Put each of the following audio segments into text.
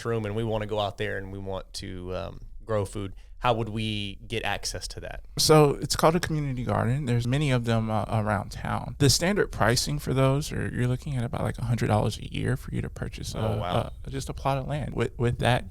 room and we want to go out there and we want to grow food, how would we get access to that? So it's called a community garden. There's many of them around town. The standard pricing for those you're looking at about like $100 a year for you to purchase just a plot of land. With that,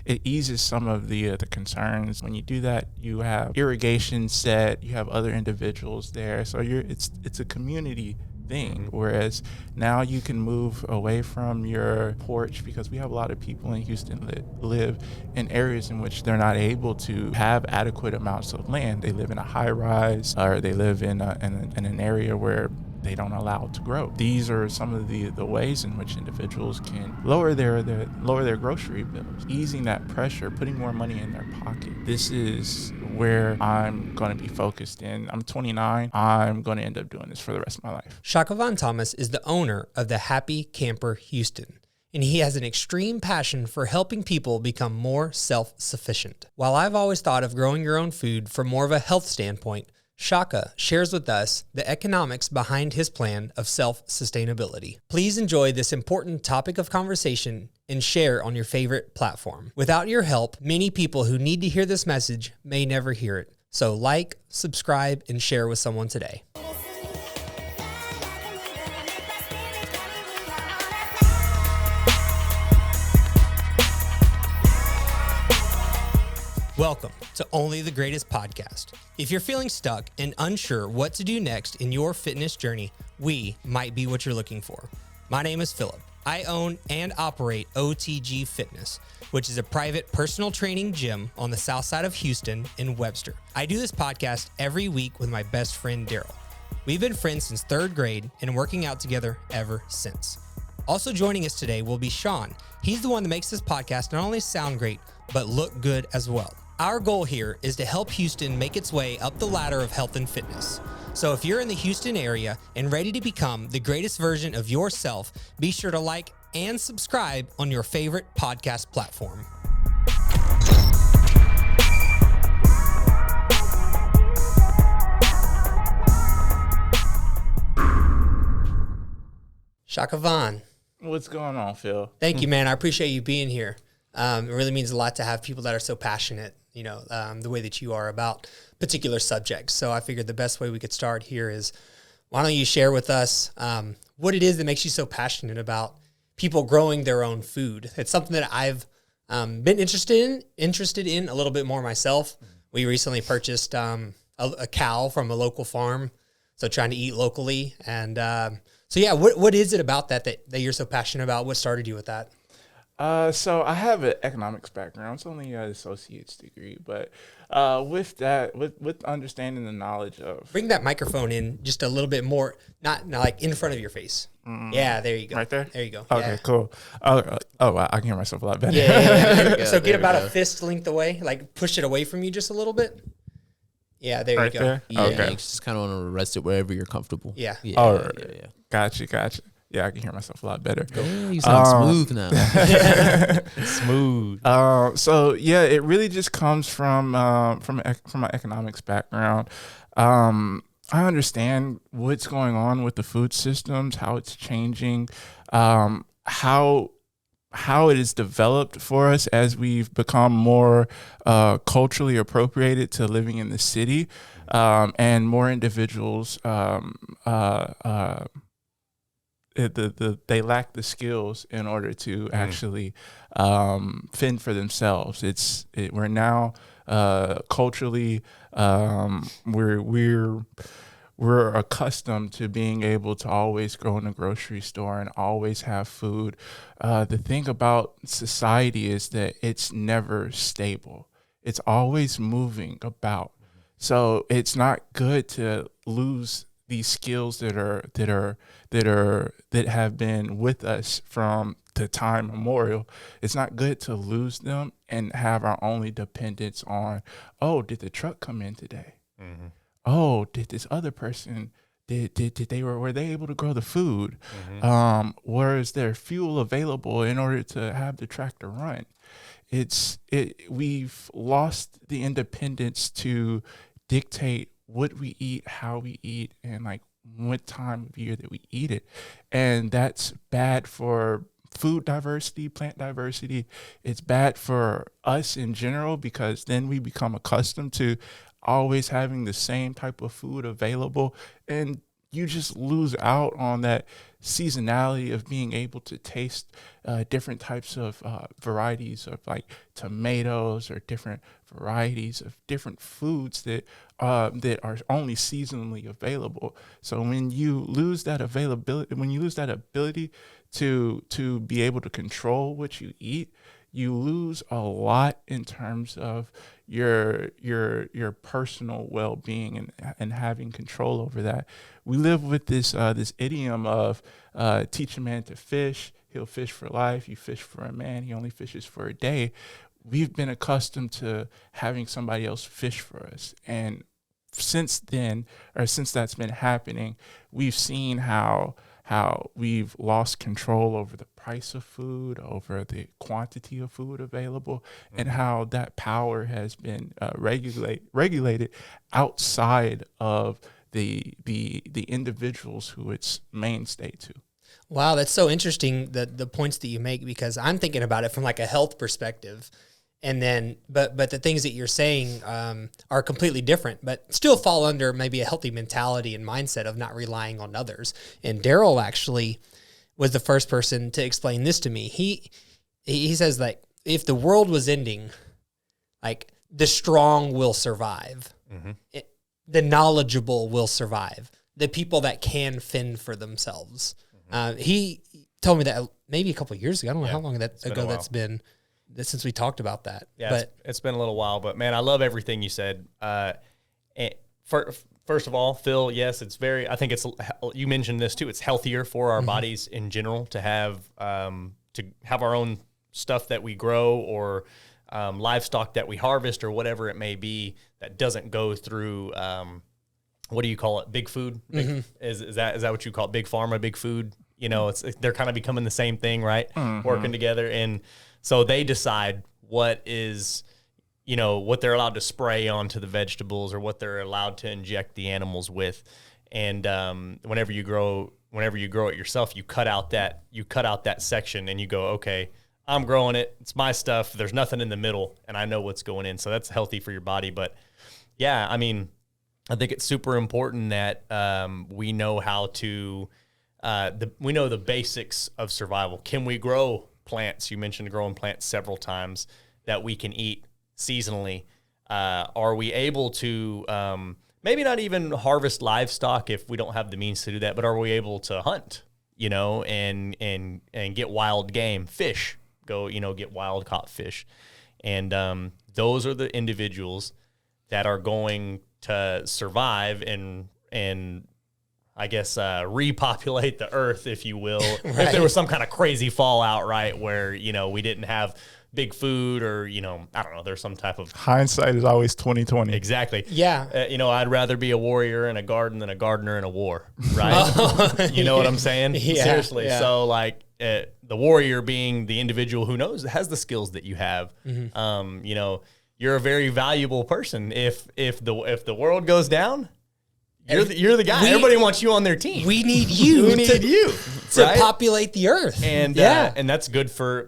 it eases some of the concerns. When you do that, you have irrigation set, you have other individuals there. So it's a community thing, whereas now you can move away from your porch, because we have a lot of people in Houston that live in areas in which they're not able to have adequate amounts of land. They live in a high rise, or they live in an area where they don't allow to grow. These are some of the ways in which individuals can lower their grocery bills, easing that pressure, putting more money in their pocket. This is where I'm going to be focused in. I'm 29. I'm going to end up doing this for the rest of my life. Shakavon Thomas is the owner of the Happy Camper Houston, and he has an extreme passion for helping people become more self-sufficient. While I've always thought of growing your own food from more of a health standpoint, Shaka shares with us the economics behind his plan of self-sustainability. Please enjoy this important topic of conversation and share on your favorite platform. Without your help, many people who need to hear this message may never hear it. So like, subscribe, and share with someone today. Welcome to Only the Greatest Podcast. If you're feeling stuck and unsure what to do next in your fitness journey, we might be what you're looking for. My name is Philip. I own and operate OTG Fitness, which is a private personal training gym on the south side of Houston in Webster. I do this podcast every week with my best friend, Daryl. We've been friends since third grade and working out together ever since. Also joining us today will be Sean. He's the one that makes this podcast not only sound great, but look good as well. Our goal here is to help Houston make its way up the ladder of health and fitness. So if you're in the Houston area and ready to become the greatest version of yourself, be sure to like and subscribe on your favorite podcast platform. Shakavon. What's going on, Phil? Thank you, man. I appreciate you being here. It really means a lot to have people that are so passionate, the way that you are about particular subjects. So I figured the best way we could start here is, why don't you share with us what it is that makes you so passionate about people growing their own food? It's something that I've been interested in a little bit more myself. We recently purchased a cow from a local farm, so trying to eat locally. And what is it about that you're so passionate about? What started you with that? So I have an economics background. It's only an associate's degree, but with that, with understanding the knowledge of... Bring that microphone in just a little bit more, not like in front of your face. Yeah, there you go. Right there? There you go. Okay, yeah. Cool. Wow, I can hear myself a lot better. Yeah. So get about a fist length away, like push it away from you just a little bit. Yeah, there you go. There? Yeah, okay. you just kind of want to rest it wherever you're comfortable. Yeah. Yeah. Gotcha. Yeah, I can hear myself a lot better. Yeah, you sound smooth now. Smooth. So yeah, it really just comes from my economics background. I understand what's going on with the food systems, how it's changing, how it is developed for us as we've become more culturally appropriated to living in the city, and more individuals they lack the skills in order to actually fend for themselves. We're now culturally we're accustomed to being able to always go in the grocery store and always have food. The thing about society is that it's never stable. It's always moving about. So it's not good to lose these skills that have been with us from the time memorial. It's not good to lose them and have our only dependence on, did the truck come in today? Mm-hmm. Oh, did this other person were they able to grow the food? Mm-hmm. Was there fuel available in order to have the tractor run? We've lost the independence to dictate what we eat, how we eat, and like what time of year that we eat it. And that's bad for food diversity, plant diversity. It's bad for us in general because then we become accustomed to always having the same type of food available, and you just lose out on that seasonality of being able to taste different types of varieties of like tomatoes or different varieties of different foods that are only seasonally available. So when you lose that availability, when you lose that ability to be able to control what you eat, you lose a lot in terms of your personal well-being and having control over that. We live with this idiom of teach a man to fish, he'll fish for life. You fish for a man, he only fishes for a day. We've been accustomed to having somebody else fish for us, and since that's been happening, we've seen how we've lost control over the price of food, over the quantity of food available, and how that power has been regulated outside of the individuals who it's mainstay to. Wow, that's so interesting, the points that you make, because I'm thinking about it from like a health perspective. And then, but the things that you're saying are completely different, but still fall under maybe a healthy mentality and mindset of not relying on others. And Daryl actually was the first person to explain this to me. He says, like, if the world was ending, like, the strong will survive. Mm-hmm. The knowledgeable will survive. The people that can fend for themselves. Mm-hmm. He told me that maybe a couple of years ago. I don't know how long that's been since we talked about that. Yeah, but it's been a little while, but man, I love everything you said. First of all, Phil, yes, I think you mentioned this too. It's healthier for our bodies in general to have our own stuff that we grow, or livestock that we harvest, or whatever it may be, that doesn't go through, what do you call it? Big food? Is that what you call it? Big pharma, big food? You know, they're kind of becoming the same thing, right? Mm-hmm. Working together. And so they decide what they're allowed to spray onto the vegetables, or what they're allowed to inject the animals with. And whenever you grow it yourself, you cut out that section, and you go, okay, I'm growing it. It's my stuff. There's nothing in the middle, and I know what's going in. So that's healthy for your body. But yeah, I mean, I think it's super important that we know how to we know the basics of survival. Can we grow plants? You mentioned growing plants several times that we can eat seasonally. Are we able to maybe not even harvest livestock if we don't have the means to do that, but are we able to hunt, and get wild game, fish, get wild caught fish? And those are the individuals that are going to survive and I guess repopulate the earth, if you will. Right. If there was some kind of crazy fallout, right, where we didn't have big food, or I don't know, there's some type of hindsight is always 20/20. Exactly. Yeah. I'd rather be a warrior in a garden than a gardener in a war, right? You know what I'm saying? Yeah. Seriously. Yeah. So like the warrior being the individual who has the skills that you have. Mm-hmm. You're a very valuable person. If the world goes down, you're the guy. Everybody wants you on their team. We need you. To right? populate the earth. And and that's good for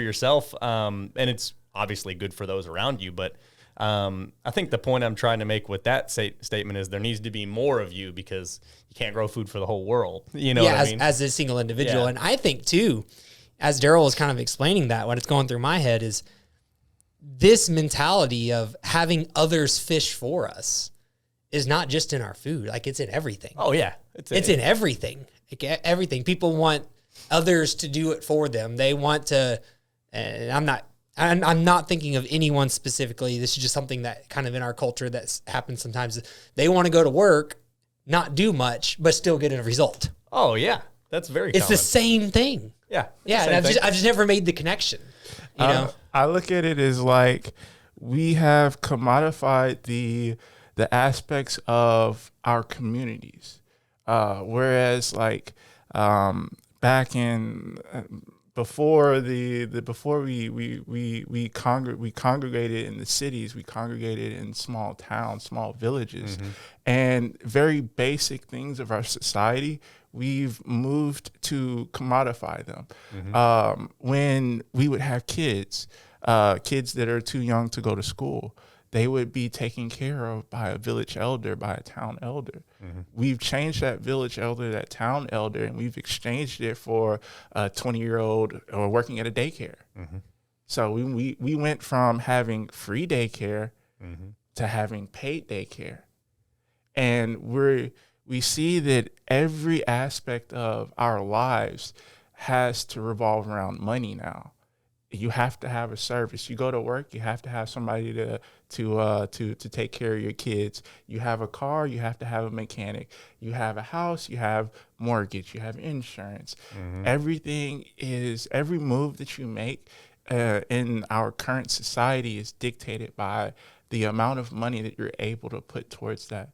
yourself. And it's obviously good for those around you. But I think the point I'm trying to make with that statement is there needs to be more of you, because you can't grow food for the whole world. You know what I mean? As a single individual. Yeah. And I think too, as Daryl was kind of explaining that, what it's going through my head is this mentality of having others fish for us is not just in our food. Like, it's in everything. Oh yeah. It's in everything. Like, everything. People want others to do it for them. They want to, and I'm not thinking of anyone specifically. This is just something that kind of in our culture that happens sometimes. They want to go to work, not do much, but still get a result. Oh yeah. That's very common. It's the same thing. Yeah. Yeah. And I've just never made the connection. I look at it as like we have commodified the aspects of our communities, whereas like back in before we congregated in the cities, we congregated in small towns, small villages, and very basic things of our society, we've moved to commodify them. When we would have kids that are too young to go to school, they would be taken care of by a village elder, by a town elder. We've changed that village elder, that town elder, and we've exchanged it for a 20-year-old or working at a daycare. So we went from having free daycare to having paid daycare. And we see that every aspect of our lives has to revolve around money now. You have to have a service. You go to work, you have to have somebody to take care of your kids. You have a car, you have to have a mechanic. You have a house, you have mortgage, you have insurance. Every move that you make in our current society is dictated by the amount of money that you're able to put towards that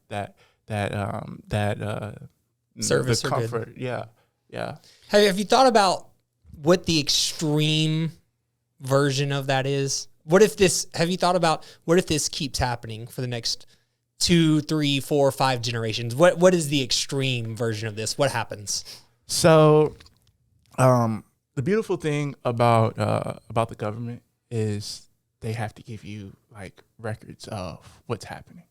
service the or comfort. good. Yeah. Have you thought about what the extreme version of that is? Have you thought about what if this keeps happening for the next 2, 3, 4, 5 generations? What is the extreme version of this? What happens? So, the beautiful thing about the government is they have to give you like records of what's happening.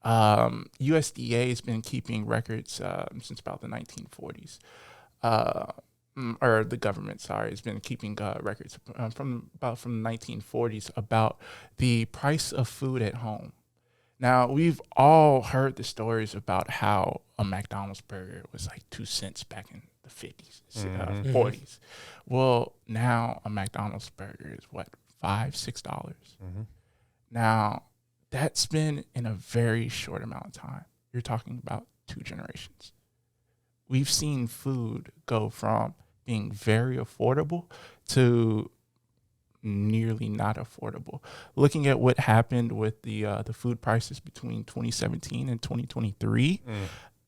USDA has been keeping records since about the 1940s. Or the government, has been keeping records from the 1940s about the price of food at home. Now, we've all heard the stories about how a McDonald's burger was like 2 cents back in the 50s, 40s. Well, now a McDonald's burger is what, $5, $6? Now, that's been in a very short amount of time. You're talking about 2 generations. We've seen food go from being very affordable to nearly not affordable. Looking at what happened with the food prices between 2017 and 2023,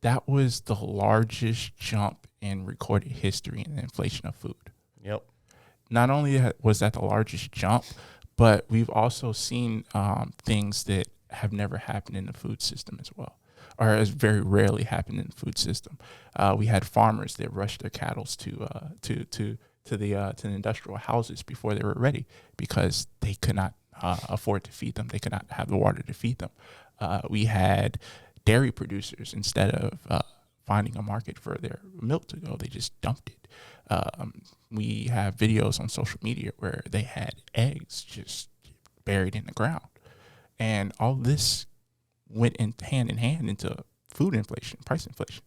that was the largest jump in recorded history in the inflation of food. Yep. Not only was that the largest jump, but we've also seen things that have never happened in the food system as well, or has very rarely happened in the food system. We had farmers that rushed their cattle to the industrial houses before they were ready because they could not afford to feed them. They could not have the water to feed them. We had dairy producers, instead of finding a market for their milk to go, they just dumped it. We have videos on social media where they had eggs just buried in the ground. And all this went hand in hand into food inflation, price inflation.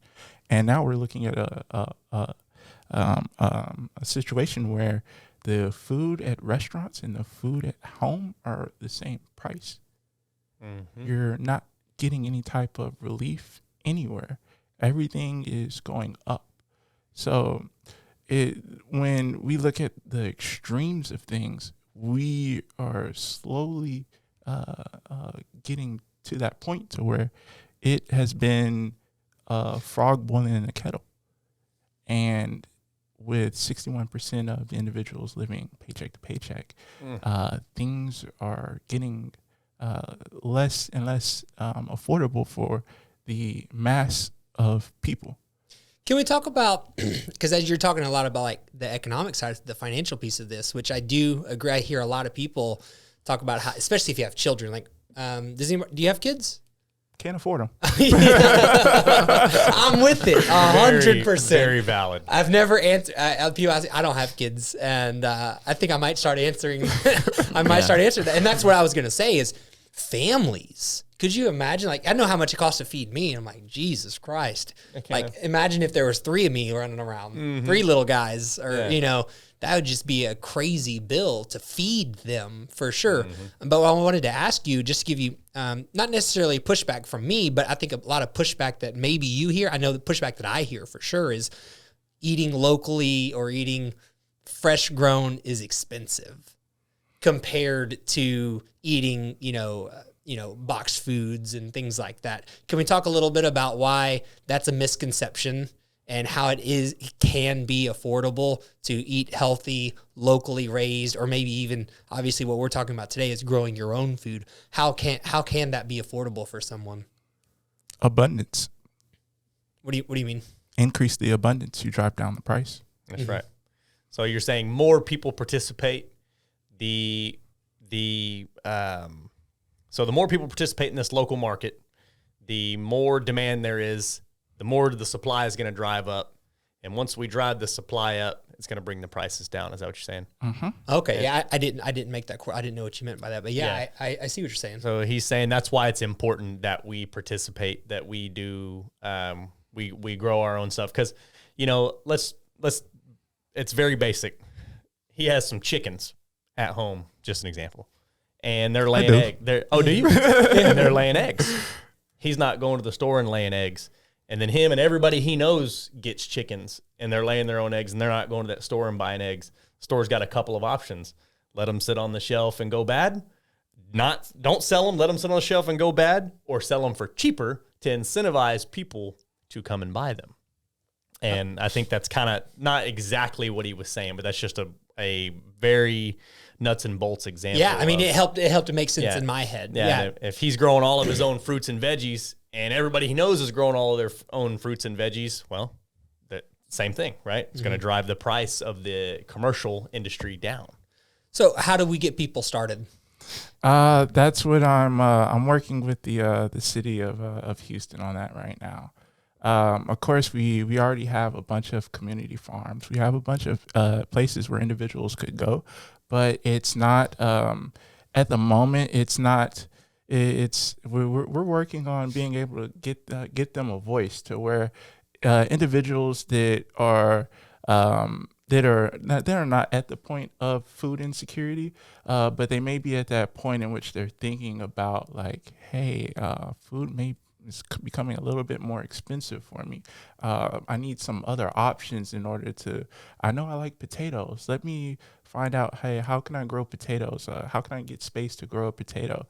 And now we're looking at a situation where the food at restaurants and the food at home are the same price. You're not getting any type of relief anywhere. Everything is going up. So when we look at the extremes of things, we are slowly getting to that point to where it has been a frog boiling in a kettle. And with 61% of the individuals living paycheck to paycheck, things are getting less and less affordable for the mass of people. Can we talk about, because as you're talking a lot about like the economic side, the financial piece of this, which I do agree. I hear a lot of people talk about how, especially if you have children, like, do you have kids? Can't afford them. I'm with it, 100%. Very valid. I've never answered. People ask, I don't have kids, and I think I might start answering. Start answering that, and that's what I was going to say is families. Could you imagine? Like, I know how much it costs to feed me, and I'm like, Jesus Christ! Like, imagine if there was 3 of me running around, 3 little guys, or that would just be a crazy bill to feed them for sure. But I wanted to ask you, just to give you, not necessarily pushback from me, but I think a lot of pushback that maybe you hear. I know the pushback that I hear for sure is eating locally or eating fresh grown is expensive compared to eating, boxed foods and things like that. Can we talk a little bit about why that's a misconception and how it can be affordable to eat healthy, locally raised, or maybe even obviously what we're talking about today is growing your own food. How can that be affordable for someone? Abundance. What do you mean? Increase the abundance, you drive down the price. That's right. So you're saying more people participate. So the more people participate in this local market, the more demand there is, the more the supply is going to drive up. And once we drive the supply up, it's going to bring the prices down. Is that what you're saying? Mm-hmm. Okay. Yeah. I didn't make that. I didn't know what you meant by that, but I see what you're saying. So he's saying that's why it's important that we participate, that we do, we grow our own stuff. Cause it's very basic. He has some chickens at home, just an example, and they're laying eggs. Oh, do you? And they're laying eggs. He's not going to the store and laying eggs. And then him and everybody he knows gets chickens, and they're laying their own eggs, and they're not going to that store and buying eggs. Store's got a couple of options. Let them sit on the shelf and go bad. Don't sell them. Let them sit on the shelf and go bad, or sell them for cheaper to incentivize people to come and buy them. And I think that's kind of not exactly what he was saying, but that's just a very nuts and bolts example. Yeah, I mean, it helped to make sense in my head. Yeah. If he's growing all of his own fruits and veggies, and everybody he knows is growing all of their own fruits and veggies, well, that same thing, right? It's going to drive the price of the commercial industry down. So how do we get people started? That's what I'm working with the city of Houston on that right now. Of course, we already have a bunch of community farms. We have a bunch of places where individuals could go, but it's not at the moment. It's not. We're working on being able to get them a voice to where individuals that are not at the point of food insecurity, but they may be at that point in which they're thinking about like, hey, food is becoming a little bit more expensive for me. I need some other options in order to. I know I like potatoes. Let me find out. Hey, how can I grow potatoes? How can I get space to grow a potato?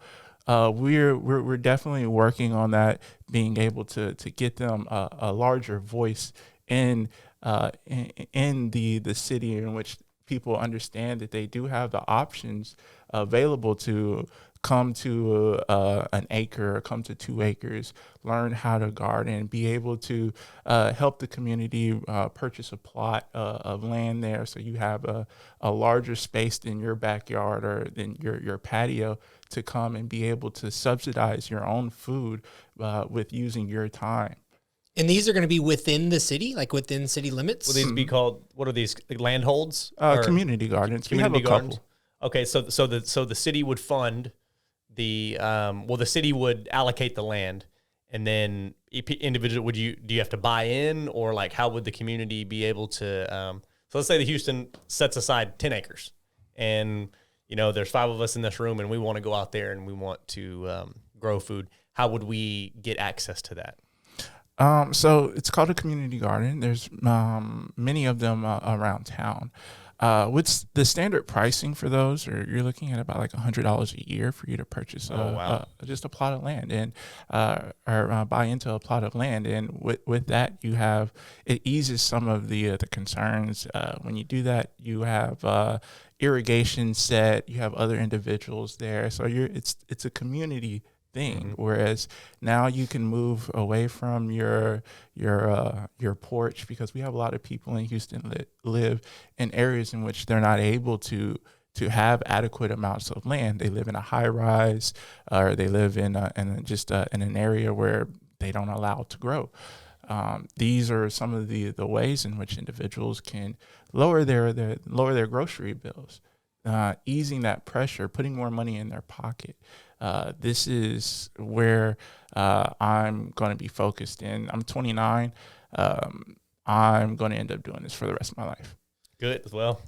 We're definitely working on that, being able to get them a larger voice in the city, in which people understand that they do have the options available to come to an acre or come to 2 acres, learn how to garden, be able to help the community purchase a plot of land there, so you have a larger space than your backyard or than your patio to come and be able to subsidize your own food with using your time. And these are going to be within the city, like within city limits? Will these be called, what are these, landholds? Community gardens. Community we have a gardens? couple. Okay, so the city would fund the city would allocate the land, and then individual, do you have to buy in, or like how would the community be able to, so let's say the Houston sets aside 10 acres, and there's 5 of us in this room, and we want to go out there and we want to grow food. How would we get access to that? So it's called a community garden. There's many of them around town. What's the standard pricing for those? Or you're looking at about like $100 a year for you to purchase just a plot of land and or buy into a plot of land. And with that, it eases some of the concerns. When you do that, you have irrigation set. You have other individuals there, so it's a community thing. Whereas now you can move away from your porch, because we have a lot of people in Houston that live in areas in which they're not able to have adequate amounts of land. They live in a high rise, or they live in an area where they don't allow to grow. These are some of the ways in which individuals can lower their grocery bills, easing that pressure, putting more money in their pocket. This is where I'm going to be focused in. I'm 29. I'm going to end up doing this for the rest of my life. Good. Well,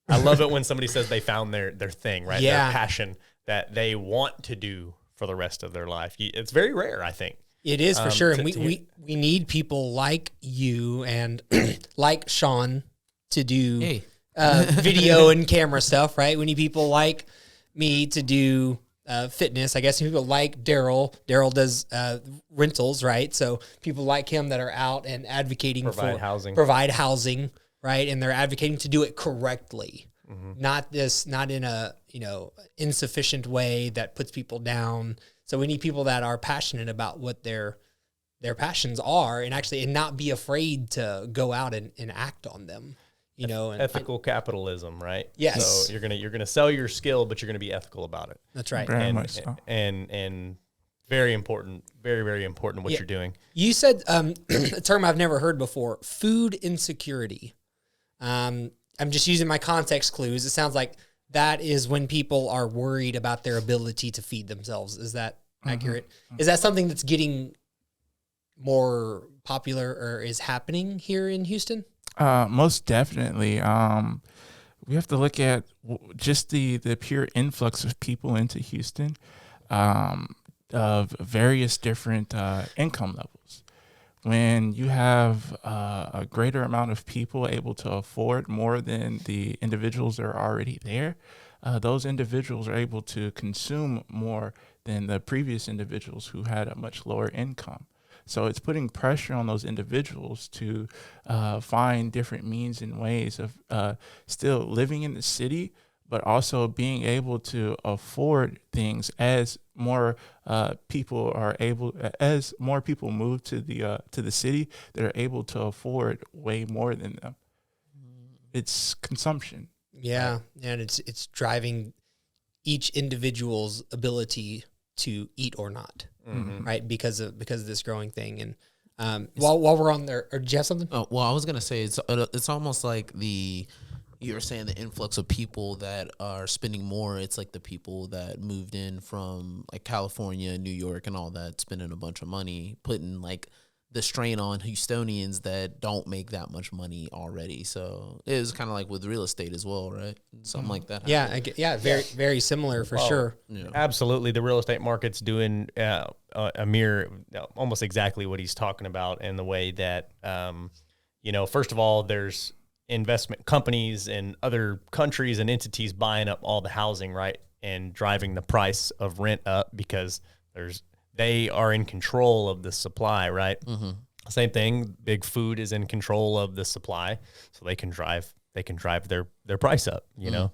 I love it when somebody says they found their thing, right? Yeah. Their passion that they want to do for the rest of their life. It's very rare, I think. It is for sure. And we need people like you and like Sean to do video and camera stuff, right? We need people like me to do fitness. I guess people like Daryl. Daryl does rentals, right? So people like him that are out and advocating Provide housing, right? And they're advocating to do it correctly, not in a insufficient way that puts people down. So we need people that are passionate about what their passions are, and not be afraid to go out and act on them. And ethical capitalism, right? Yes. So you're gonna sell your skill, but you're gonna be ethical about it. That's right. Very much so. And very important, very, very important what you're doing. You said a term I've never heard before: food insecurity. I'm just using my context clues. It sounds like that is when people are worried about their ability to feed themselves. Is that accurate? Is that something that's getting more popular or is happening here in Houston? Most definitely. We have to look at just the pure influx of people into Houston, of various different income levels. When you have a greater amount of people able to afford more than the individuals that are already there, those individuals are able to consume more than the previous individuals who had a much lower income. So it's putting pressure on those individuals to find different means and ways of still living in the city, but also being able to afford things as more people move to the city that are able to afford way more than them. It's consumption. Yeah, right? And it's driving each individual's ability to eat or not. Right, because of this growing thing. And while we're on there, or do you have something? Oh, well, I was gonna say it's almost like you were saying the influx of people that are spending more. It's like the people that moved in from like California, New York, and all that, spending a bunch of money, putting like the strain on Houstonians that don't make that much money already. So it was kind of like with real estate as well, right? Something like that. Yeah, very similar for sure. Yeah. Absolutely, the real estate market's doing a mirror, almost exactly what he's talking about, in the way that, first of all, there's investment companies in other countries and entities buying up all the housing, right, and driving the price of rent up because they are in control of the supply, right? Mm-hmm. Same thing. Big food is in control of the supply, so they can drive their price up, know,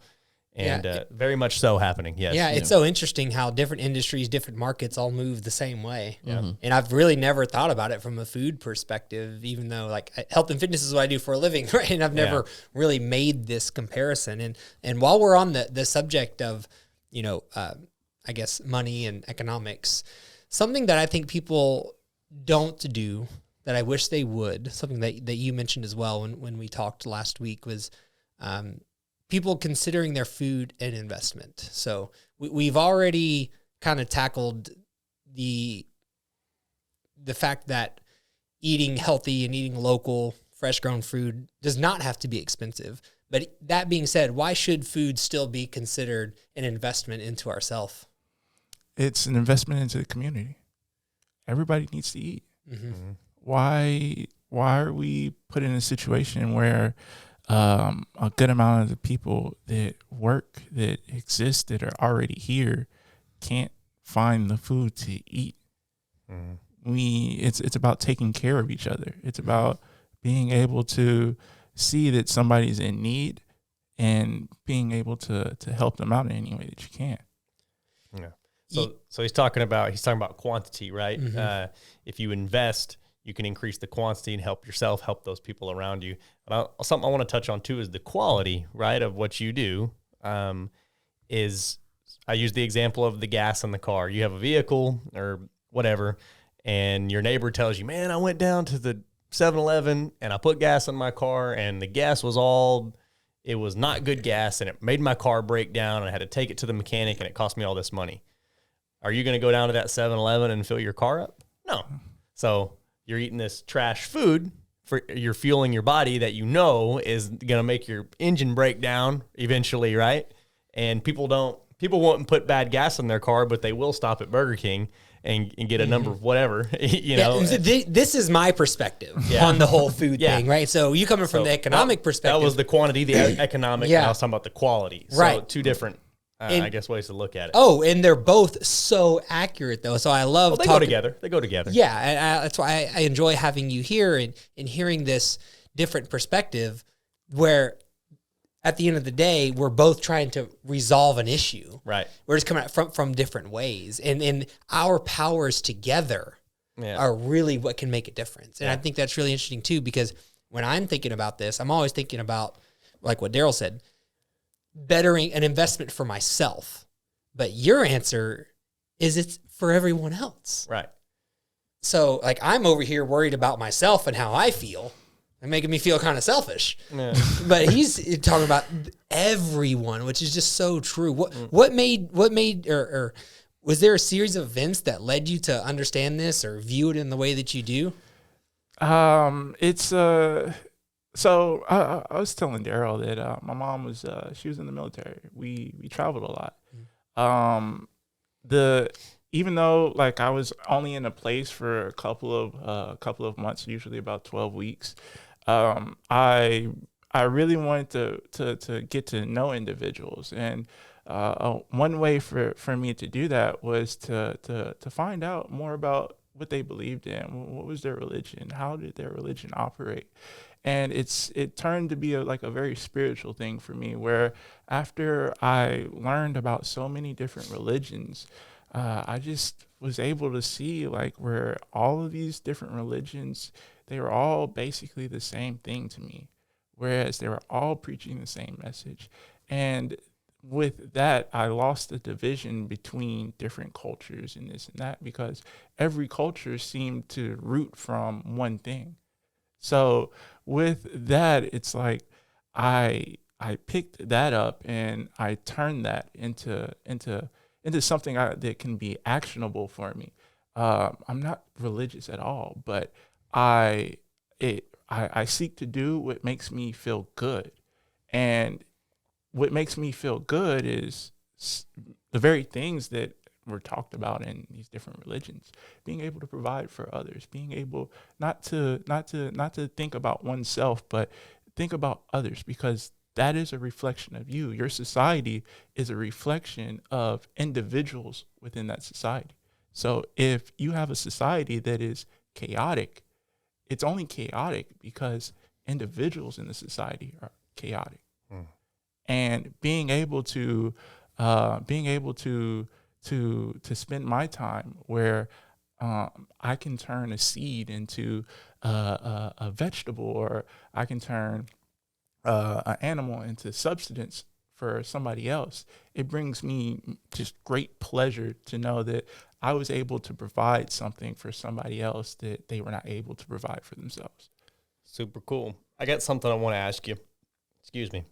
and very much so happening. Yes. Yeah, it's so interesting how different industries, different markets all move the same way. Yeah. And I've really never thought about it from a food perspective, even though like health and fitness is what I do for a living, right? And I've never really made this comparison. And while we're on the subject of, I guess money and economics, something that I think people don't do that I wish they would, something that you mentioned as well when we talked last week, was people considering their food an investment. So we've already kind of tackled the fact that eating healthy and eating local, fresh-grown food does not have to be expensive. But that being said, why should food still be considered an investment into ourselves? It's an investment into the community. Everybody needs to eat. Mm-hmm. Why are we put in a situation where a good amount of the people that work, that exist, that are already here can't find the food to eat? Mm-hmm. It's about taking care of each other. It's about being able to see that somebody's in need and being able to help them out in any way that you can. Yeah. So he's talking about quantity, right? Mm-hmm. If you invest, you can increase the quantity and help yourself, help those people around you. But something I want to touch on too is the quality, right, of what you do. Is I use the example of the gas in the car. You have a vehicle or whatever, and your neighbor tells you, "Man, I went down to the 7-Eleven and I put gas in my car, and the gas was not good gas, and it made my car break down, and I had to take it to the mechanic, and it cost me all this money." Are you going to go down to that 7-Eleven and fill your car up? No. So you're eating this trash food, you're fueling your body that is going to make your engine break down eventually, right? And people won't put bad gas in their car, but they will stop at Burger King and get a number of whatever, know. This is my perspective on the whole food thing, right? So you coming from the economic perspective. That was the quantity, the economic, and I was talking about the quality. So right. two different I guess ways to look at it. Oh, and they're both so accurate though. So I love they go together. They go together. Yeah, and that's why I enjoy having you here and hearing this different perspective where at the end of the day, we're both trying to resolve an issue. Right. We're just coming at from different ways. And our powers together are really what can make a difference. And I think that's really interesting too, because when I'm thinking about this, I'm always thinking about, like what Daryl said, bettering an investment for myself. But your answer is it's for everyone else. Right. So like I'm over here worried about myself and how I feel and making me feel kind of selfish. Yeah. But he's talking about everyone, which is just so true. What made or was there a series of events that led you to understand this or view it in the way that you do? So I was telling Daryl that my mom was she was in the military. We traveled a lot. Even though like I was only in a place for a couple of months, usually about 12 weeks, I really wanted to get to know individuals, and one way for me to do that was to find out more about what they believed in, what was their religion, how did their religion operate. And it turned to be a very spiritual thing for me, where after I learned about so many different religions, I just was able to see like where all of these different religions, they were all basically the same thing to me, whereas they were all preaching the same message. And with that, I lost the division between different cultures and this and that, because every culture seemed to root from one thing. So with that, it's like I picked that up and I turned that into something that can be actionable for me. I'm not religious at all, but I seek to do what makes me feel good, and what makes me feel good is the very things that were talked about in these different religions. Being able to provide for others, being able not to think about oneself, but think about others, because that is a reflection of you. Your society is a reflection of individuals within that society. So if you have a society that is chaotic, it's only chaotic because individuals in the society are chaotic. And being able to spend my time where I can turn a seed into a vegetable, or I can turn an animal into substance for somebody else, it brings me just great pleasure to know that I was able to provide something for somebody else that they were not able to provide for themselves. Super cool. I got something I want to ask you. Excuse me.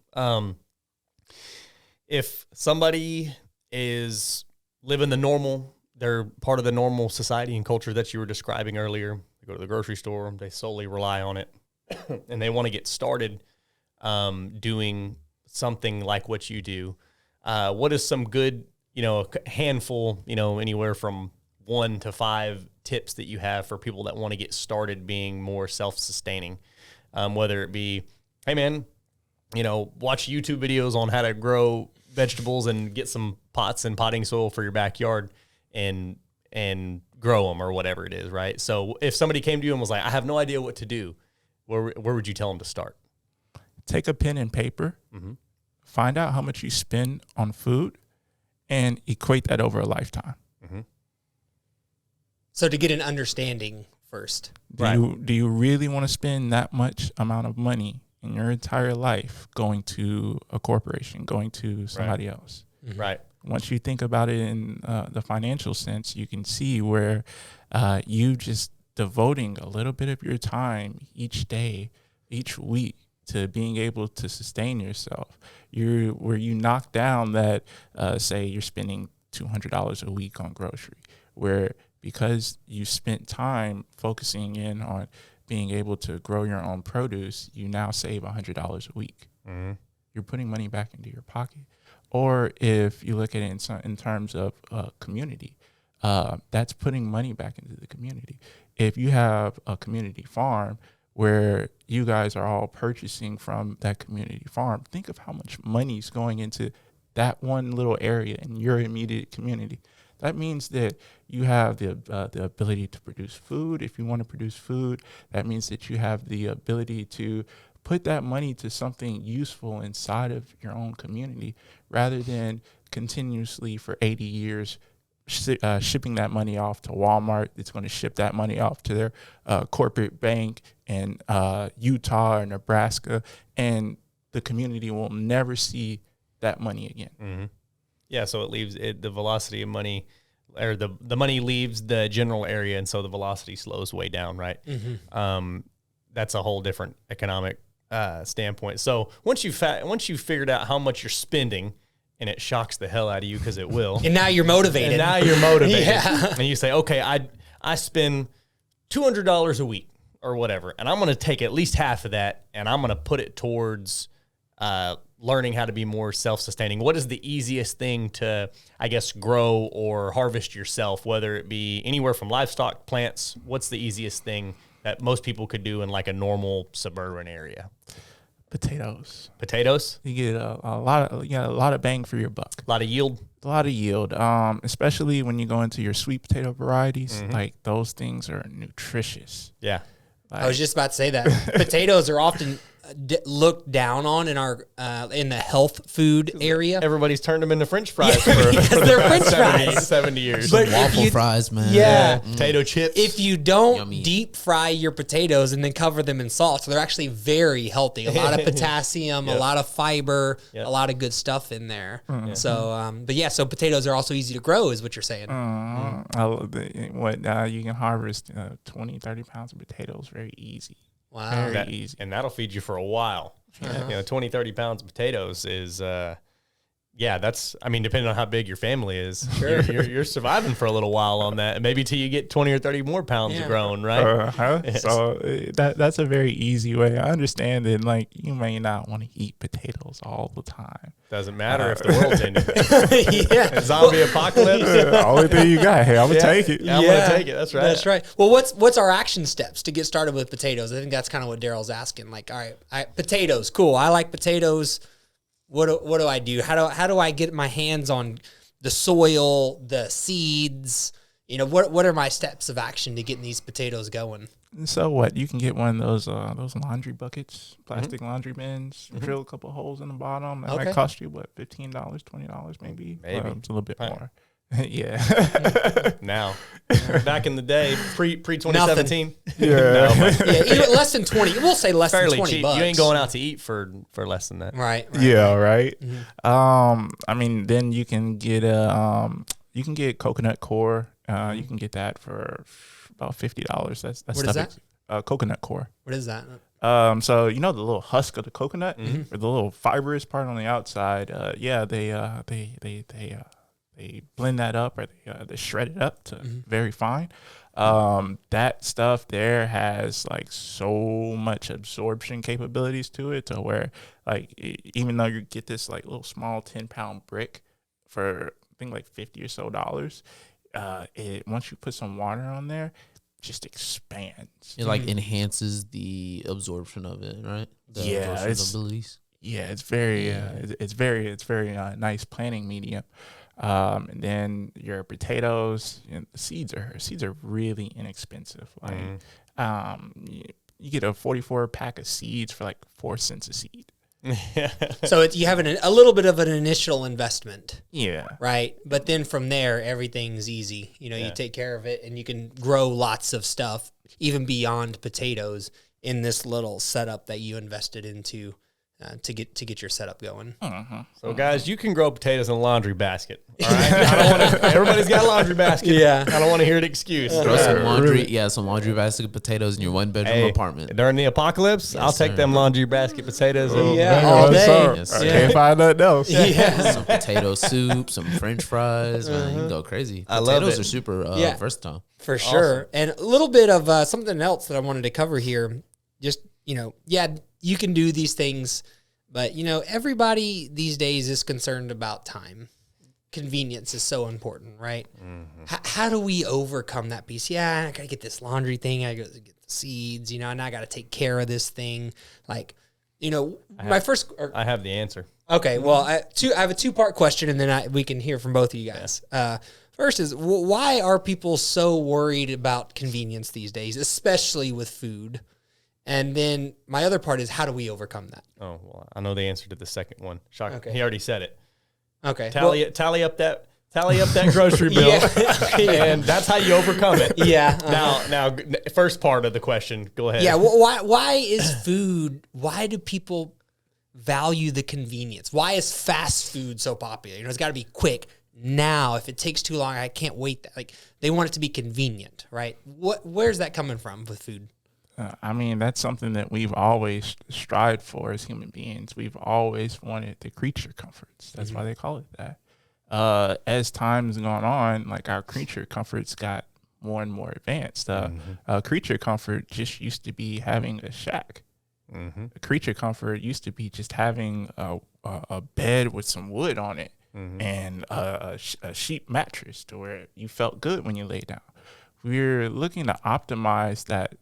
If somebody is living they're part of the normal society and culture that you were describing earlier, they go to the grocery store, they solely rely on it, and they want to get started doing something like what you do, what is some good, a handful, anywhere from 1 to 5 tips that you have for people that want to get started being more self-sustaining, whether it be, hey man, watch YouTube videos on how to grow vegetables and get some pots and potting soil for your backyard and grow them, or whatever it is, right? So if somebody came to you and was like, I have no idea what to do, where would you tell them to start? Take a pen and paper, find out how much you spend on food, and equate that over a lifetime. So to get an understanding first. Do you really want to spend that much amount of money in your entire life going to a corporation, going to somebody else? Right. Once you think about it in the financial sense, you can see where you just devoting a little bit of your time each day, each week, to being able to sustain yourself. Where you knock down that, say you're spending $200 a week on grocery, where because you spent time focusing in on being able to grow your own produce, you now save $100 a week. You're putting money back into your pocket. Or if you look at it in terms of community, that's putting money back into the community. If you have a community farm where you guys are all purchasing from that community farm, think of how much money is going into that one little area in your immediate community. That means that you have the ability to produce food. If you want to produce food, that means that you have the ability to put that money to something useful inside of your own community, rather than continuously for 80 years shipping that money off to Walmart. It's going to ship that money off to their corporate bank in Utah or Nebraska, and the community will never see that money again. Mm-hmm. Yeah, so it leaves the velocity of money, or the money leaves the general area, and so the velocity slows way down, right? Mm-hmm. That's a whole different economic standpoint. So once you figured out how much you're spending, and it shocks the hell out of you because it will, and now you're motivated. Yeah. And you say, okay, I spend $200 a week or whatever, and I'm going to take at least half of that, and I'm going to put it towards learning how to be more self-sustaining. What is the easiest thing to, I guess, grow or harvest yourself, whether it be anywhere from livestock, plants? What's the easiest thing that most people could do in like a normal suburban area? Potatoes. You get a lot of bang for your buck. A lot of yield. Especially when you go into your sweet potato varieties. Mm-hmm. Like, those things are nutritious. Yeah. I was just about to say that potatoes are often looked down on in our in the health food area. Everybody's turned them into French fries for they're French fries. 70 years. But waffle fries, man. Yeah. Potato chips. If you don't deep fry your potatoes and then cover them in salt, so they're actually very healthy. A lot of potassium, a lot of fiber, a lot of good stuff in there. Mm-hmm. So, so potatoes are also easy to grow, is what you're saying. You can harvest 20, 30 pounds of potatoes very easy. Wow. Very easy. And that'll feed you for a while. 20, 30 pounds of potatoes is, that's, depending on how big your family is, sure. you're surviving for a little while on that. Maybe till you get 20 or 30 more pounds grown, right? So that's a very easy way. I understand that, like, you may not want to eat potatoes all the time. Doesn't matter if the world's ending. Zombie apocalypse. The only thing you got. Hey, I'm going to take it. I'm going to take it. That's right. That's right. Well, what's our action steps to get started with potatoes? I think that's kind of what Daryl's asking. Like, all right, potatoes, cool. I like potatoes. What do I do? How do I get my hands on the soil, the seeds? What are my steps of action to getting these potatoes going? So what? You can get one of those laundry buckets, plastic laundry bins, drill a couple holes in the bottom. That might cost you $15, $20 maybe. It's a little bit more. Yeah. Now, back in the day, pre 2017. Yeah. Even less than 20. We'll say less than 20 cheap. bucks. You ain't going out to eat for less than that. Right. Yeah. Right. Mm-hmm. Then you can get coconut core. You can get that for about $50. That's what is that? Coconut core. What is that? So the little husk of the coconut, or the little fibrous part on the outside. They blend that up, or they shred it up to very fine. That stuff there has like so much absorption capabilities to it, to where, like, even though you get this like little small 10-pound brick for, I think, like $50 or so, once you put some water on there, just expands. It like enhances the absorption of it, right? It's very nice planting medium. And then your potatoes, the seeds are really inexpensive. Like, you get a 44 pack of seeds for like 4 cents a seed. So you have a little bit of an initial investment. Yeah. Right. But then from there, everything's easy. You take care of it, and you can grow lots of stuff, even beyond potatoes, in this little setup that you invested into to get your setup going. So guys, you can grow potatoes in a laundry basket. All right. Everybody's got a laundry basket. Yeah. I don't want to hear an excuse. Throw some laundry basket of potatoes in your 1-bedroom apartment. During the apocalypse, I'll take them laundry basket potatoes. All day. Yes, can't find nothing else. Some potato soup, some French fries. Man, you can go crazy. I love Potatoes it. are super versatile. For sure. Awesome. And a little bit of something else that I wanted to cover here. Just, you can do these things, but, everybody these days is concerned about time. Convenience is so important, right? Mm-hmm. How do we overcome that piece? Yeah, I got to get this laundry thing. I got to get the seeds, and I got to take care of this thing. Like, I have the answer. Okay, well, I have a 2-part question, and then we can hear from both of you guys. First is, why are people so worried about convenience these days, especially with food? And then my other part is, how do we overcome that? Oh, well, I know the answer to the second one. Shaka, Okay. he already said it. Okay. Tally up that grocery bill, and that's how you overcome it. Yeah. Now, first part of the question. Go ahead. Yeah. Well, why is food? Why do people value the convenience? Why is fast food so popular? It's got to be quick now. If it takes too long, I can't wait. Like, they want it to be convenient, right? Where's that coming from with food? I mean, that's something that we've always strived for as human beings. We've always wanted the creature comforts. That's why they call it that. As time's gone on, like, our creature comforts got more and more advanced. Creature comfort just used to be having a shack. A creature comfort used to be just having a bed with some wood on it and a sheep mattress to where you felt good when you lay down. We're looking to optimize that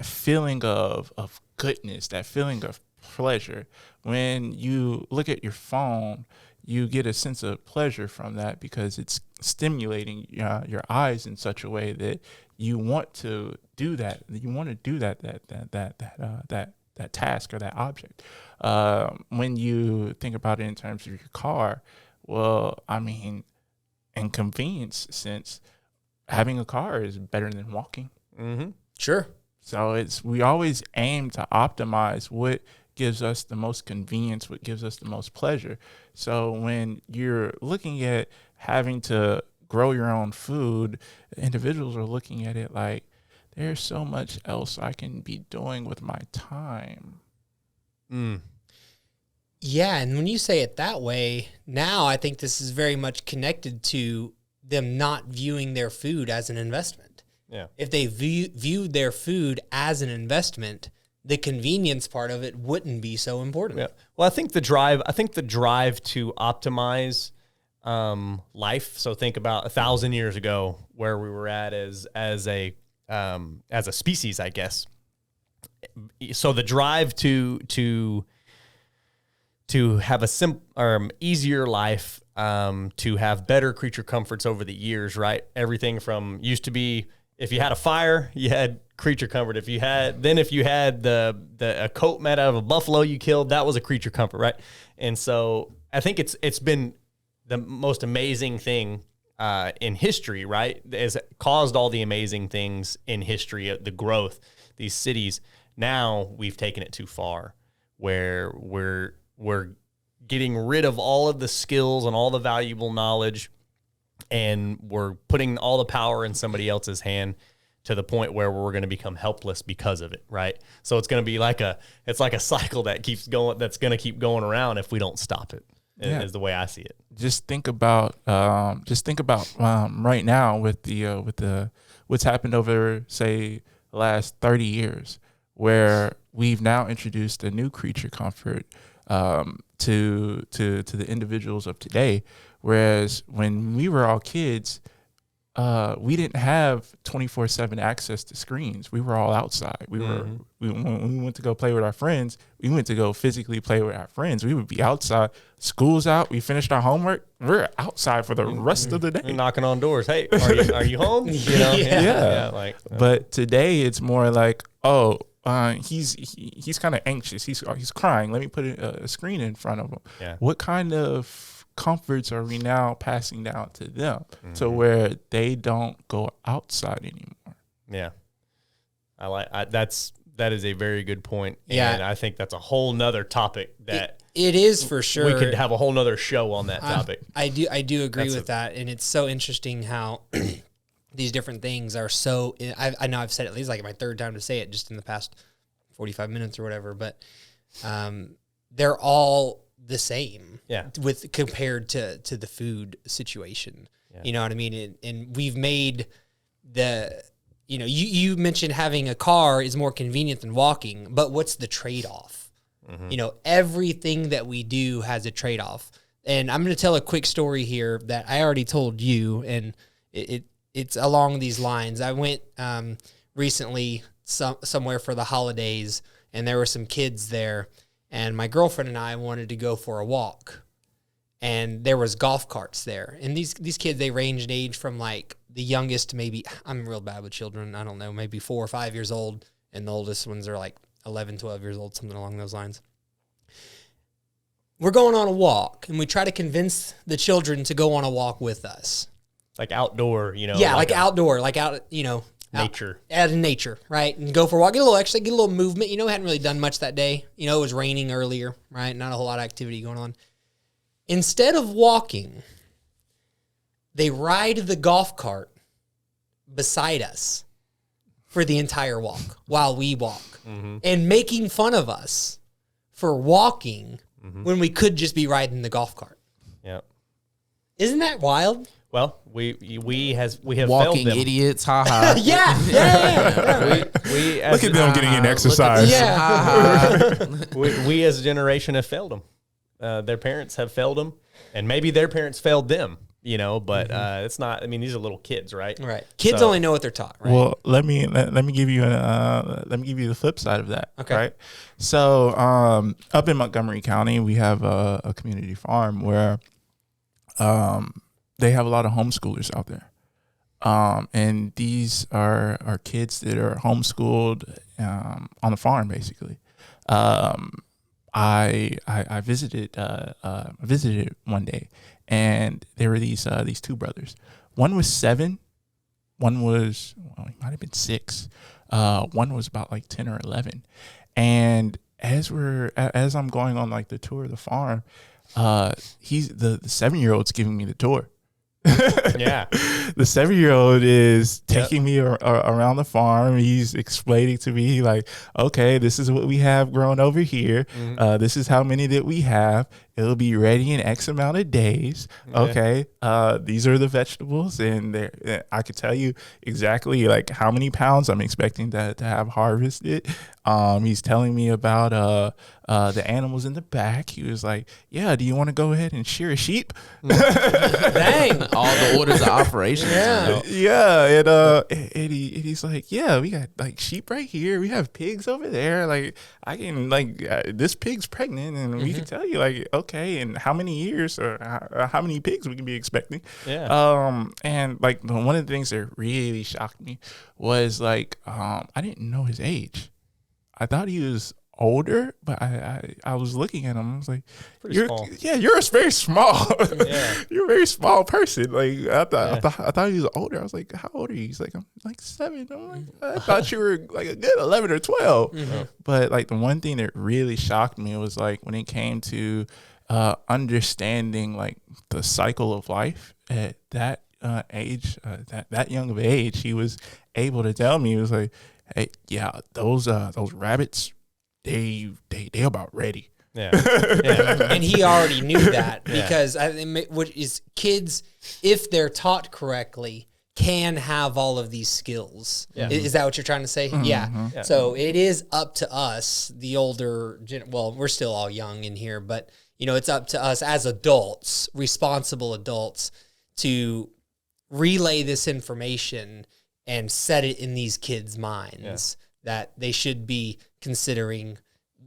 feeling of goodness, that feeling of pleasure. When you look at your phone, you get a sense of pleasure from that because it's stimulating your eyes in such a way that you want to do that. You want to do that task or that object. When you think about it in terms of your car, well, I mean, in convenience sense, having a car is better than walking. Sure. So we always aim to optimize what gives us the most convenience, what gives us the most pleasure. So when you're looking at having to grow your own food, individuals are looking at it like, there's so much else I can be doing with my time. Yeah, and when you say it that way, now I think this is very much connected to them not viewing their food as an investment. Yeah. If they viewed their food as an investment, the convenience part of it wouldn't be so important. Yeah. Well, I think the drive to optimize life. So think about 1,000 years ago where we were at as a species, I guess. So the drive to have a easier life, to have better creature comforts over the years, right? Everything from used to be, if you had a fire, you had creature comfort. If you had a coat made out of a buffalo you killed, that was a creature comfort, right? And so I think it's been the most amazing thing in history, right? Has caused all the amazing things in history, the growth, these cities. Now we've taken it too far, where we're getting rid of all of the skills and all the valuable knowledge, and we're putting all the power in somebody else's hand to the point where we're going to become helpless because of it, right? So it's going to be like a cycle that keeps going, that's going to keep going around if we don't stop it. Is the way I see it. Just think about right now with the what's happened over, say, the last 30 years, where we've now introduced a new creature comfort to the individuals of today. Whereas when we were all kids, we didn't have 24/7 access to screens. We were all outside. When we went to go play with our friends, we went to go physically play with our friends. We would be outside. School's out. We finished our homework. We're outside for the rest of the day. You're knocking on doors. Hey, are you home? You know? Yeah. But today it's more like, he's kind of anxious. He's crying. Let me put a screen in front of him. Yeah. What kind of comforts are we now passing down to them to where they don't go outside anymore? Yeah. That is a very good point. Yeah. And I think that's a whole nother topic that it is for sure. We could have a whole nother show on that topic. I do agree with that. And it's so interesting how these different things are so, I know I've said it at least like my third time to say it just in the past 45 minutes or whatever, but they're all the same, with compared to the food situation. Yeah. You know what I mean? And we've made you mentioned having a car is more convenient than walking, but what's the trade-off? Everything that we do has a trade-off. And I'm going to tell a quick story here that I already told you, and it's along these lines. I went recently somewhere for the holidays, and there were some kids there, and my girlfriend and I wanted to go for a walk, and there was golf carts there. And these kids, they range in age from like the youngest to maybe, I'm real bad with children, I don't know, maybe 4 or 5 years old, and the oldest ones are like 11, 12 years old, something along those lines. We're going on a walk, and we try to convince the children to go on a walk with us. Like outdoor, Yeah, like outdoor, like out, nature. Out in nature, right? And go for a walk, get a little exercise, get a little movement. We hadn't really done much that day. It was raining earlier, right? Not a whole lot of activity going on. Instead of walking, they ride the golf cart beside us for the entire walk while we walk, and making fun of us for walking when we could just be riding the golf cart. Yeah. Isn't that wild? Well, we have Walking failed them. idiots, haha. Yeah. We Look at them getting an exercise. we as a generation have failed them. Their parents have failed them, and maybe their parents failed them. But it's not. I mean, these are little kids, right? Right. Kids only know what they're taught, right? Well, let me give you the flip side of that. Okay. Right. So, up in Montgomery County, we have a community farm where, they have a lot of homeschoolers out there. And these are kids that are homeschooled on the farm, basically. I visited one day, and there were these two brothers. One was 7, one was, he might have been 6. One was about like 10 or 11. And as I'm going on like the tour of the farm, he's the 7-year-old's giving me the tour. Yeah. The 7-year-old is taking me around the farm. He's explaining to me like, okay, this is what we have growing over here. This is how many that we have. It'll be ready in X amount of days. Okay. These are the vegetables, and I could tell you exactly like how many pounds I'm expecting to have harvested. He's telling me about the animals in the back. He was like, yeah, do you want to go ahead and shear a sheep? Dang. All the orders of operations. Yeah. And he's like, yeah, we got like sheep right here. We have pigs over there. Like I can this pig's pregnant, and we can tell you like, okay, and how many years or how many pigs we can be expecting. Yeah. And like one of the things that really shocked me was like, I didn't know his age. I thought he was older, but I was looking at him. I was like, Pretty small. Yeah, you're very small. Yeah. You're a very small person. Like I thought he was older. I was like, how old are you? He's like, I'm like 7. I'm like, I thought you were like a good 11 or 12. But like the one thing that really shocked me was like when it came to understanding like the cycle of life at that age, that young of age, he was able to tell me. He was like, hey, yeah, those rabbits, they about ready. Yeah. And he already knew that because kids, if they're taught correctly, can have all of these skills. Yeah. Is that what you're trying to say? Yeah. So it is up to us, the older, we're still all young in here, but it's up to us as adults, responsible adults, to relay this information and set it in these kids' minds that they should be considering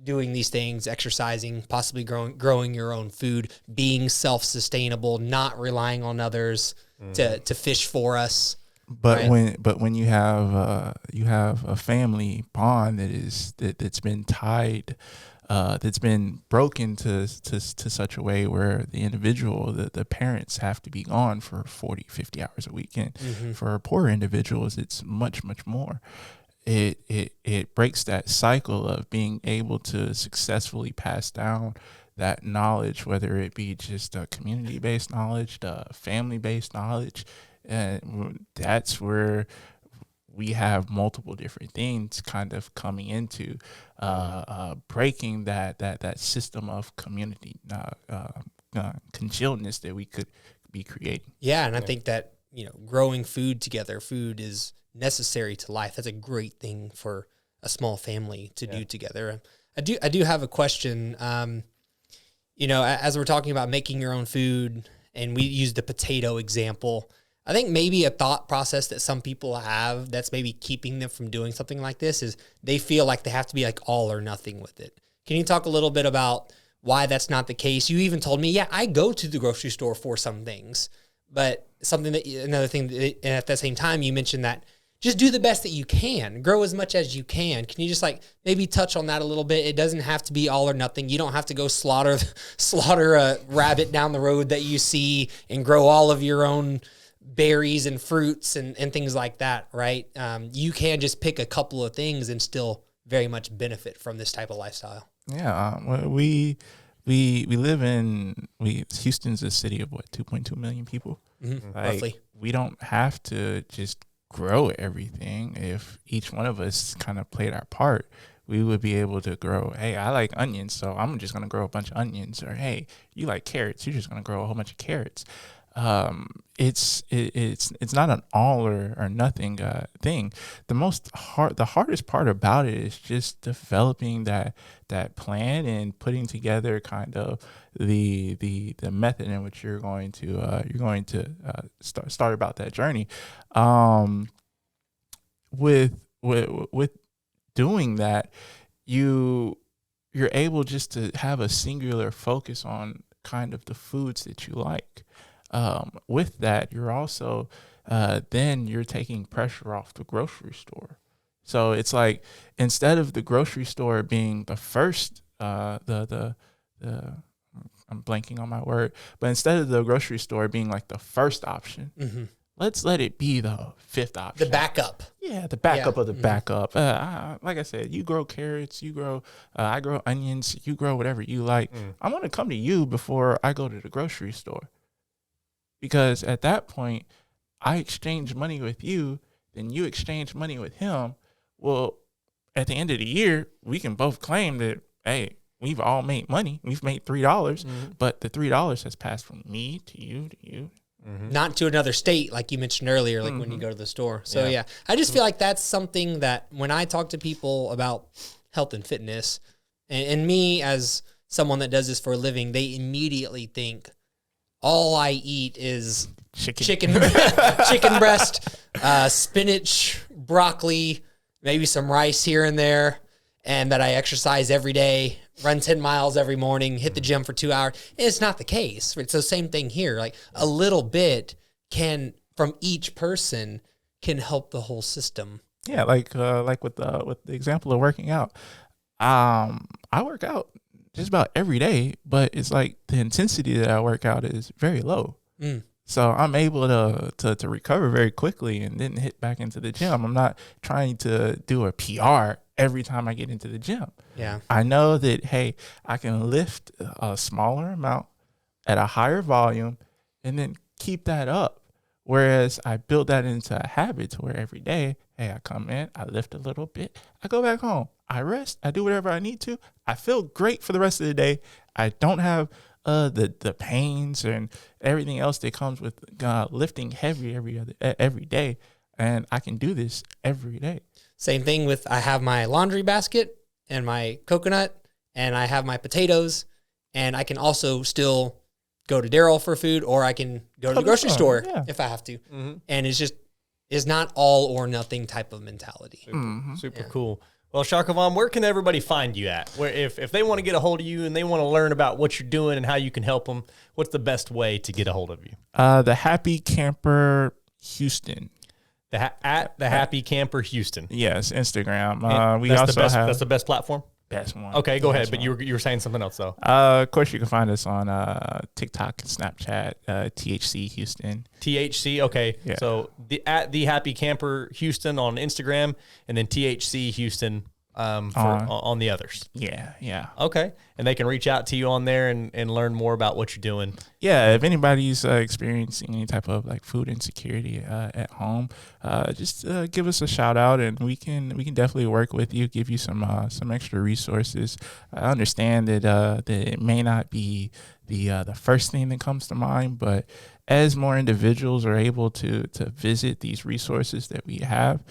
doing these things, exercising, possibly growing your own food, being self-sustainable, not relying on others to fish for us. But right? when you have a family bond that's been tied, that's been broken to such a way where the individual, the parents have to be gone for 40, 50 hours a week. And for poor individuals, it's much, much more. It breaks that cycle of being able to successfully pass down that knowledge, whether it be just a community-based knowledge, family-based knowledge. And that's where we have multiple different things kind of coming into breaking that system of community congealness that we could be creating. Yeah, and I think that growing food together, food is necessary to life. That's a great thing for a small family to do together. I do have a question. As we're talking about making your own food, and we used the potato example, I think maybe a thought process that some people have that's maybe keeping them from doing something like this is they feel like they have to be like all or nothing with it. Can you talk a little bit about why that's not the case? You even told me, yeah, I go to the grocery store for some things, but another thing, and at the same time, you mentioned that just do the best that you can, grow as much as you can. Can you just like maybe touch on that a little bit? It doesn't have to be all or nothing. You don't have to go slaughter a rabbit down the road that you see and grow all of your own berries and fruits and things like that, right? You can just pick a couple of things and still very much benefit from this type of lifestyle. Yeah, we live in Houston's a city of 2.2 million people. Mm-hmm. Like, Roughly. We don't have to just grow everything. If each one of us kind of played our part, we would be able to grow. Hey, I like onions, so I'm just gonna grow a bunch of onions. Or hey, you like carrots, you're just gonna grow a whole bunch of carrots. It's not an all or nothing thing. The hardest part about it is just developing that plan and putting together kind of the method in which you're going to start about that journey. With doing that, you're able just to have a singular focus on kind of the foods that you like. With that, you're also then you're taking pressure off the grocery store. So it's like instead of the grocery store being the first, I'm blanking on my word, but instead of the grocery store being like the first option, Mm-hmm. let's let it be the fifth option. The backup. Yeah, the backup of the Mm-hmm. backup. Like I said, you grow carrots, I grow onions, you grow whatever you like. I want to come to you before I go to the grocery store. Because at that point, I exchange money with you, then you exchange money with him. Well, at the end of the year, we can both claim that, hey, we've all made money. We've made $3, but the $3 has passed from me to you to you. Mm-hmm. Not to another state, like you mentioned earlier, like when you go to the store. So yeah, I just feel like that's something that when I talk to people about health and fitness, and me as someone that does this for a living, they immediately think all I eat is chicken breast, spinach, broccoli, maybe some rice here and there, and that I exercise every day, run 10 miles every morning, hit the gym for 2 hours. And it's not the case. It's the same thing here. Like a little bit from each person can help the whole system. Yeah, like with the example of working out. I work out just about every day, but it's like the intensity that I work out is very low. So I'm able to recover very quickly and then hit back into the gym. I'm not trying to do a PR every time I get into the gym. Yeah. I know that, hey, I can lift a smaller amount at a higher volume and then keep that up. Whereas I built that into a habit to where every day, hey, I come in, I lift a little bit, I go back home, I rest, I do whatever I need to. I feel great for the rest of the day. I don't have the pains and everything else that comes with lifting heavy every day. And I can do this every day. Same thing with I have my laundry basket and my coconut and I have my potatoes, and I can also still go to Darryl for food, or I can go to the grocery store if I have to. Mm-hmm. And it's not all or nothing type of mentality. Super cool. Well, Shakavon, where can everybody find you at? Where if they want to get a hold of you and they want to learn about what you're doing and how you can help them, what's the best way to get a hold of you? The Happy Camper Houston. At the Happy Camper Houston. Yes, Instagram. That's the best platform. Best one. Okay, go ahead. But you were saying something else though. Of course, you can find us on TikTok and Snapchat. THC Houston. THC. Okay. Yeah. So at the Happy Camper Houston on Instagram, and then THC Houston on the others. Yeah. Okay. And they can reach out to you on there and learn more about what you're doing. Yeah, if anybody's experiencing any type of like food insecurity at home, just give us a shout out, and we can definitely work with you, give you some extra resources. I understand that it may not be the first thing that comes to mind, but as more individuals are able to visit these resources that we have,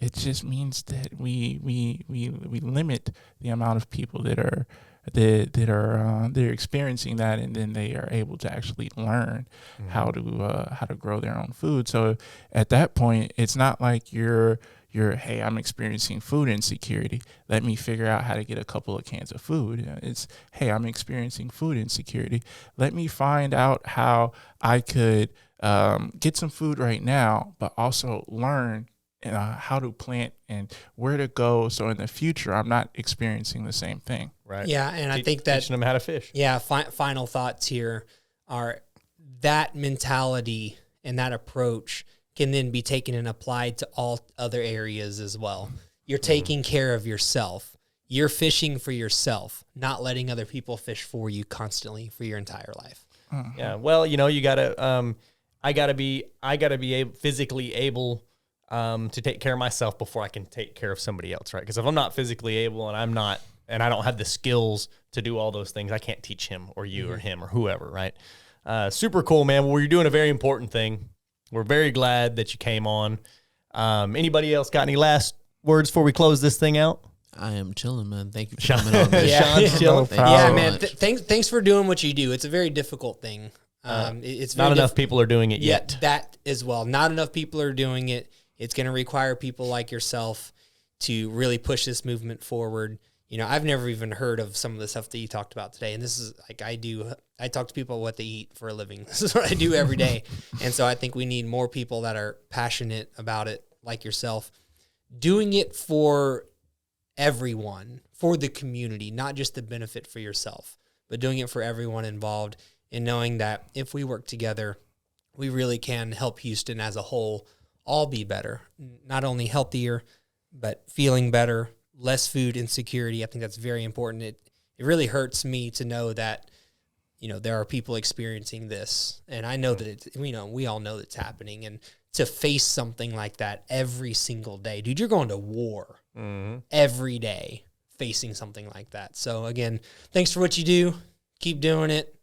it just means that we limit the amount of people that that are they're experiencing that, and then they are able to actually learn how to grow their own food. So at that point, it's not like you're hey, I'm experiencing food insecurity. Let me figure out how to get a couple of cans of food. It's, hey, I'm experiencing food insecurity. Let me find out how I could get some food right now, but also learn how to plant and where to go, so in the future I'm not experiencing the same thing. Right. Yeah, and I think that teaching them how to fish. Yeah, final thoughts here are that mentality and that approach can then be taken and applied to all other areas as well. You're taking care of yourself. You're fishing for yourself, not letting other people fish for you constantly for your entire life. Yeah. Well, you gotta. I gotta be physically able to take care of myself before I can take care of somebody else, right? Because if I'm not physically able and I don't have the skills to do all those things, I can't teach him or you or him or whoever, right? Super cool, man. Well, you're doing a very important thing. We're very glad that you came on. Anybody else got any last words before we close this thing out? I am chilling, man. Thank you for coming on. Sean's chilling. Yeah, man. Thanks for doing what you do. It's a very difficult thing. It's not enough people are doing it yet. That as well. Not enough people are doing it. It's going to require people like yourself to really push this movement forward. I've never even heard of some of the stuff that you talked about today. And this is like I talk to people what they eat for a living. This is what I do every day. And so I think we need more people that are passionate about it, like yourself, doing it for everyone, for the community, not just the benefit for yourself, but doing it for everyone involved, and knowing that if we work together, we really can help Houston as a whole all be better, not only healthier, but feeling better, less food insecurity. I think that's very important. It really hurts me to know that, there are people experiencing this, and I know that we all know that's happening, and to face something like that every single day, dude, you're going to war every day facing something like that. So again, thanks for what you do. Keep doing it.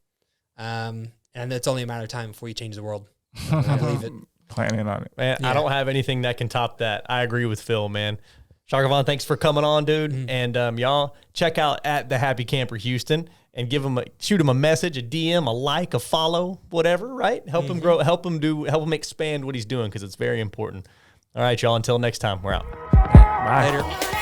And it's only a matter of time before you change the world. I believe it. Planning on it. Man, yeah. I don't have anything that can top that. I agree with Phil, man. Shakavon, thanks for coming on, dude. And y'all check out at the Happy Camper Houston and shoot him a message, a DM, a like, a follow, whatever, right? Help him grow, help him expand what he's doing, because it's very important. All right, y'all, until next time, we're out. Bye. Later.